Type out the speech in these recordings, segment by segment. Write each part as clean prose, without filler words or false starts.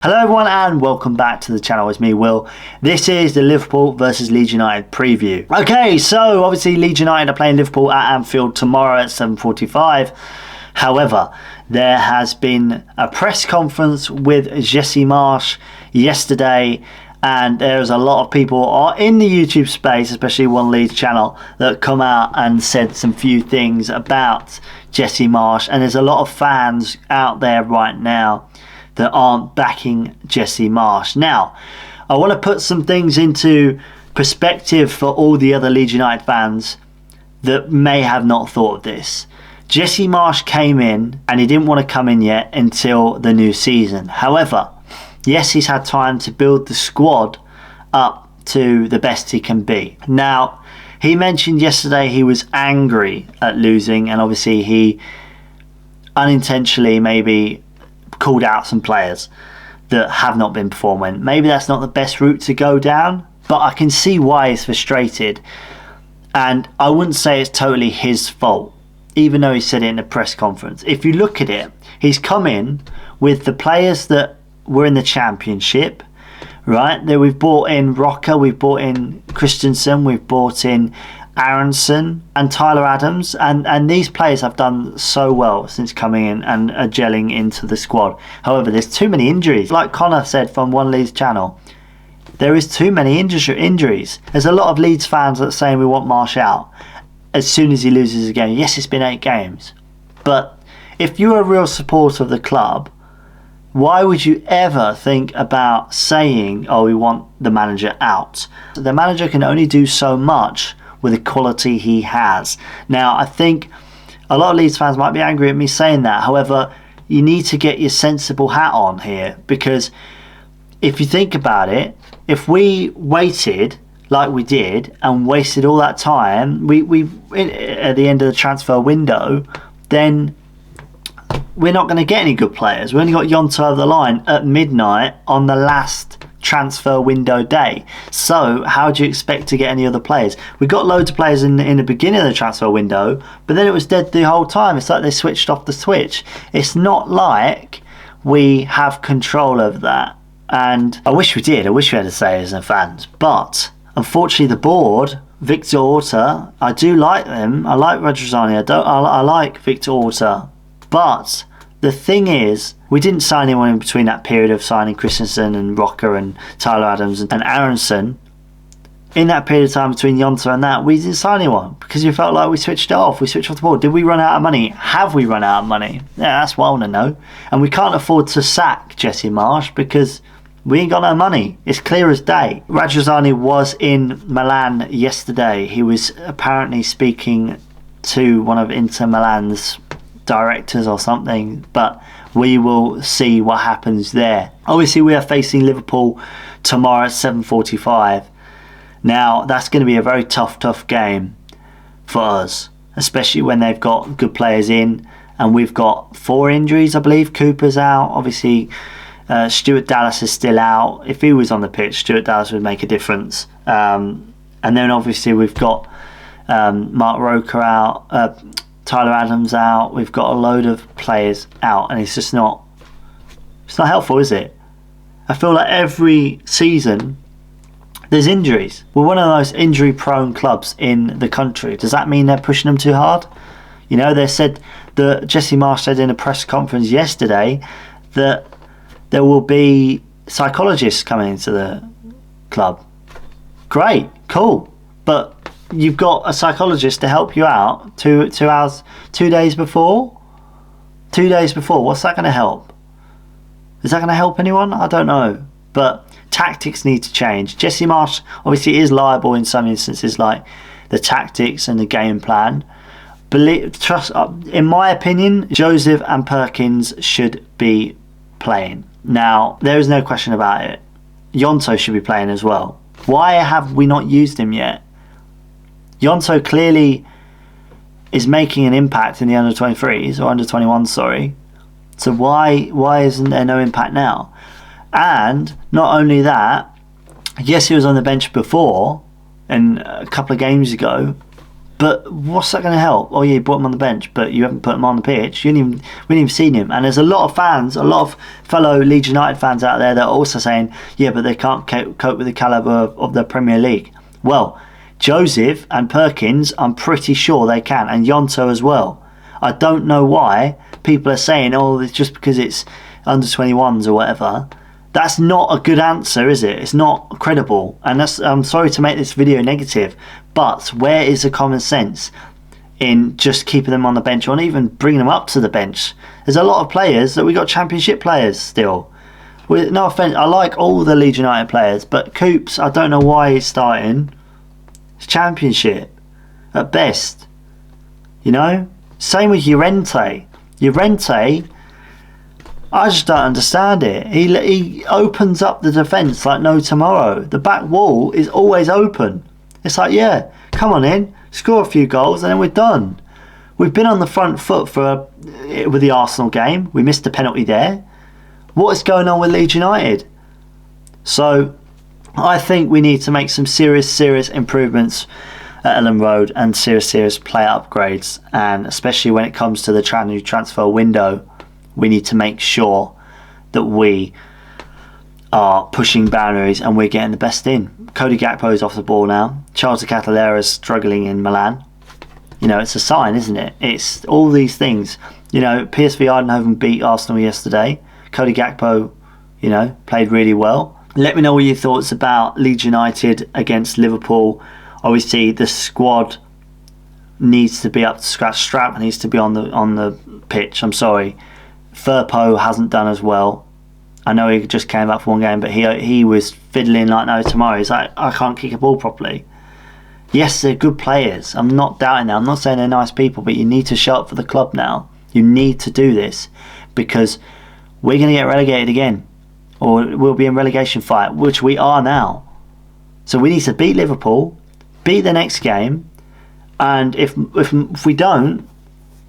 Hello everyone and welcome back to the channel. It's me, Will. This is the Liverpool versus Leeds United preview. Okay, so obviously Leeds United are playing Liverpool at Anfield tomorrow at 7:45. However, there has been a press conference with Jesse Marsch yesterday, and there's a lot of people in the YouTube space, especially one Leeds channel, that come out and said some few things about Jesse Marsch, and there's a lot of fans out there right now that aren't backing Jesse Marsch. Now, I want to put some things into perspective for all the other Leeds United fans that may have not thought of this. Jesse Marsch came in, and he didn't want to come in yet until the new season. However, yes, he's had time to build the squad up to the best he can be. Now, he mentioned yesterday he was angry at losing, and obviously he unintentionally maybe called out some players that have not been performing. Maybe that's not the best route to go down, but I can see why he's frustrated, and I wouldn't say it's totally his fault, even though he said it in a press conference. If you look at it, he's come in with the players that were in the Championship, right? That we've bought in Rocker, we've bought in Christensen, we've bought in Aronson and Tyler Adams, and these players have done so well since coming in and are gelling into the squad. However, there's too many injuries. Like Connor said from one Leeds channel, there is too many injuries. There's a lot of Leeds fans that are saying we want Marsch out as soon as he loses a game. Yes, it's been 8 games, but if you're a real supporter of the club, why would you ever think about saying, oh, we want the manager out? The manager can only do so much with the quality he has. Now, I think a lot of Leeds fans might be angry at me saying that. However, you need to get your sensible hat on here, because if you think about it, if we waited like we did and wasted all that time, we at the end of the transfer window, then we're not going to get any good players. We only got Yonto over the line at midnight on the last transfer window day. So how do you expect to get any other players? We got loads of players in the beginning of the transfer window, but then it was dead the whole time. It's like they switched off the switch. It's not like we have control over that, and I wish we did. I wish we had a say as fans, but unfortunately the board, Victor Orta, I do like them. I like Radrizzani. I like Victor Orta, but the thing is, we didn't sign anyone in between that period of signing Christensen and Rocker and Tyler Adams and Aronson. In that period of time between Yonta and that, we didn't sign anyone because we felt like we switched it off. We switched off the board. Did we run out of money? Have we run out of money? Yeah, that's what I want to know. And we can't afford to sack Jesse Marsch because we ain't got no money. It's clear as day. Radrizzani was in Milan yesterday. He was apparently speaking to one of Inter Milan's directors or something, but we will see what happens there. Obviously, we are facing Liverpool tomorrow at 7:45. Now, that's going to be a very tough game for us, especially when they've got good players in, and we've got 4 injuries, I believe. Cooper's out. Obviously, Stuart Dallas is still out. If he was on the pitch, Stuart Dallas would make a difference. And then obviously we've got Mark Roker out, Tyler Adams out. We've got a load of players out, and it's just not helpful, is it? I feel like every season there's injuries. We're one of the most injury prone clubs in the country. Does that mean they're pushing them too hard? You know, they said that Jesse Marsch said in a press conference yesterday that there will be psychologists coming into the club. Great, cool, but you've got a psychologist to help you out 2 days before. 2 days before. What's that going to help? Is that going to help anyone? I don't know. But tactics need to change. Jesse Marsch obviously is liable in some instances, like the tactics and the game plan. In my opinion, Joseph and Perkins should be playing. Now, there is no question about it. Yonto should be playing as well. Why have we not used him yet? Yonto clearly is making an impact in the under-23s, or under-21s, sorry. So why isn't there no impact now? And not only that, yes, he was on the bench before, and a couple of games ago, But what's that going to help? Oh yeah, you brought him on the bench, but you haven't put him on the pitch. We haven't even seen him. And there's a lot of fans, a lot of fellow Leeds United fans out there that are also saying, yeah, but they can't cope with the calibre of the Premier League. Well, Joseph and Perkins, I'm pretty sure they can, and Yonto as well. I don't know why people are saying, oh, it's just because it's under 21s or whatever. That's not a good answer, is it? It's not credible. And I'm sorry to make this video negative, but where is the common sense in just keeping them on the bench or even bringing them up to the bench? There's a lot of players that we got championship players still. With no offence, I like all the Leeds United players, but Coops, I don't know why he's starting. It's championship at best. You know? Same with Llorente. Llorente, I just don't understand it. He opens up the defence like no tomorrow. The back wall is always open. It's like, yeah, come on in, score a few goals and then we're done. We've been on the front foot with the Arsenal game. We missed a penalty there. What is going on with Leeds United? So I think we need to make some serious improvements at Ellen Road and serious player upgrades. And especially when it comes to the transfer window, we need to make sure that we are pushing boundaries and we're getting the best in. Cody Gakpo is off the ball now. Charles de Catalera is struggling in Milan. You know, it's a sign, isn't it? It's all these things. You know, PSV Eindhoven beat Arsenal yesterday. Cody Gakpo, you know, played really well. Let me know what your thoughts about Leeds United against Liverpool. Obviously, the squad needs to be up to scratch. Strap needs to be on the pitch. I'm sorry. Firpo hasn't done as well. I know he just came back for one game, but he was fiddling like no tomorrow. He's like, I can't kick a ball properly. Yes, they're good players. I'm not doubting that. I'm not saying they're nice people, but you need to show up for the club now. You need to do this because we're going to get relegated again, or we'll be in relegation fight, which we are now. So we need to beat Liverpool, beat the next game, and if we don't,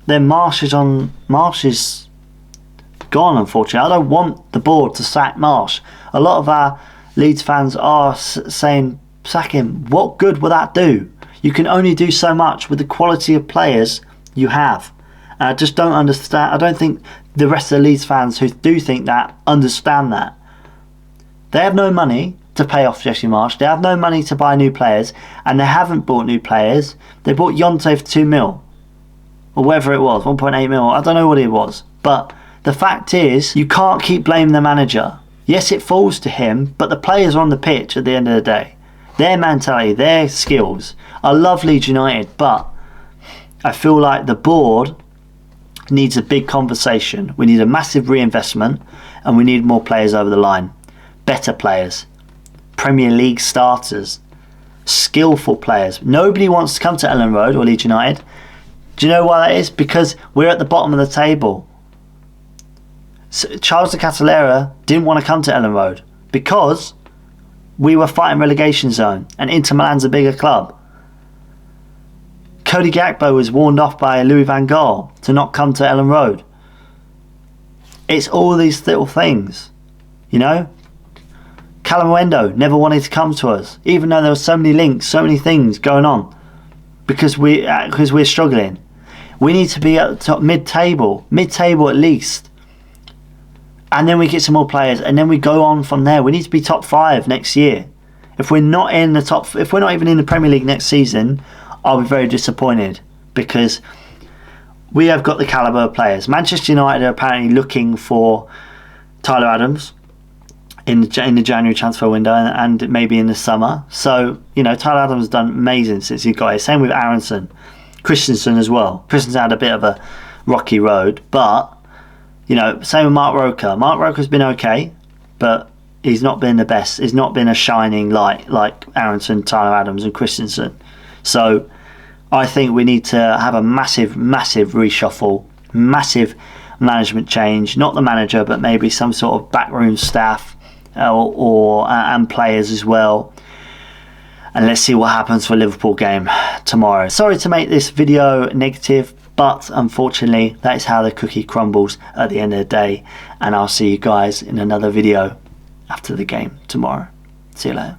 then Marsch is gone, unfortunately. I don't want the board to sack Marsch. A lot of our Leeds fans are saying, sack him. What good will that do? You can only do so much with the quality of players you have. And I just don't understand. I don't think the rest of the Leeds fans who do think that understand that. They have no money to pay off Jesse Marsch. They have no money to buy new players, and they haven't bought new players. They bought Yonto for 2 mil, or whatever it was, 1.8 mil. I don't know what it was, but the fact is, you can't keep blaming the manager. Yes, it falls to him, but the players are on the pitch at the end of the day. Their mentality, their skills. I love Leeds United, but I feel like the board needs a big conversation. We need a massive reinvestment, and we need more players over the line. Better players. Premier League starters. Skillful players. Nobody wants to come to Ellen Road or Leeds United. Do you know why that is? Because we're at the bottom of the table. So Charles de Catalera didn't want to come to Ellen Road because we were fighting relegation zone and Inter Milan's a bigger club. Cody Gakpo was warned off by Louis van Gaal to not come to Ellen Road. It's all these little things, you know. Calamuendo never wanted to come to us, even though there were so many links, so many things going on, because we're struggling. We need to be at the top, mid-table at least. And then we get some more players, and then we go on from there. We need to be top 5 next year. If we're not in the top, if we're not even in the Premier League next season, I'll be very disappointed because we have got the calibre of players. Manchester United are apparently looking for Tyler Adams in the January transfer window and maybe in the summer. So, you know, Tyler Adams has done amazing since he got here. Same with Aronson, Christensen as well. Christensen had a bit of a rocky road, but you know, same with Mark Roker. Mark Roker's been okay, but he's not been the best. He's not been a shining light like Aronson, Tyler Adams and Christensen. So I think we need to have a massive reshuffle, massive management change. Not the manager, but maybe some sort of backroom staff and players as well. And let's see what happens for Liverpool game tomorrow. Sorry to make this video negative, but unfortunately that is how the cookie crumbles at the end of the day, and I'll see you guys in another video after the game tomorrow. See you later.